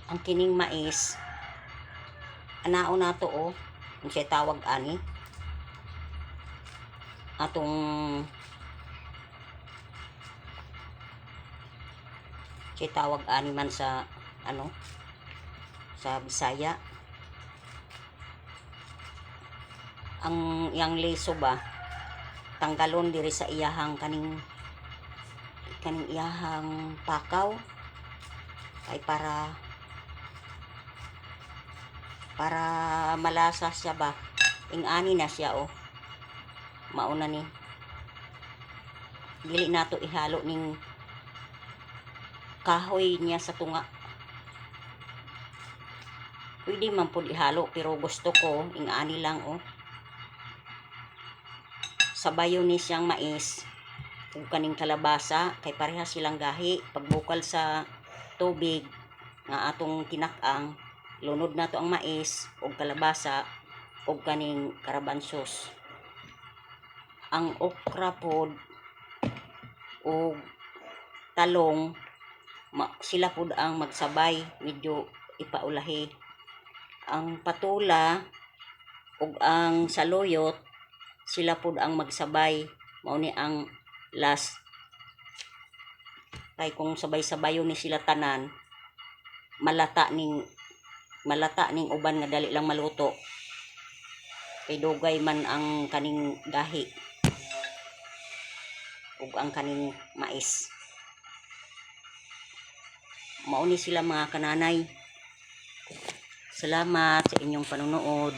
ang kining mais anao na to oh, ang siya tawag ani atong siya tawag ani man sa ano sa Bisaya. Ang yang leso ba tanggalon diri sa iyahang kaning iyahang pakaw ay para malasa siya ba, ingani na siya oh, mauna ni dili nato ihalo ning kahoy niya sa tunga, pwede man po ihalo pero gusto ko ingani lang oh, sabayon ni siyang mais ug kaning kalabasa kay pareha silang gahi. Pagbukal sa tubig nga atong tinak-ang, lunod nato ang mais ug kalabasa ug kaning karabansos. Ang okra pod ug talong sila pod ang magsabay, medyo ipaulahi. Ang patula ug ang saluyot sila pod ang magsabay, mao ni ang last. Kay kung sabay-sabayon ni sila tanan, malata ning uban nga dali lang maluto. Kay dugay man ang kaning gahi ug ang kaning mais. Mao ni sila mga kananay. Salamat sa inyong panonood.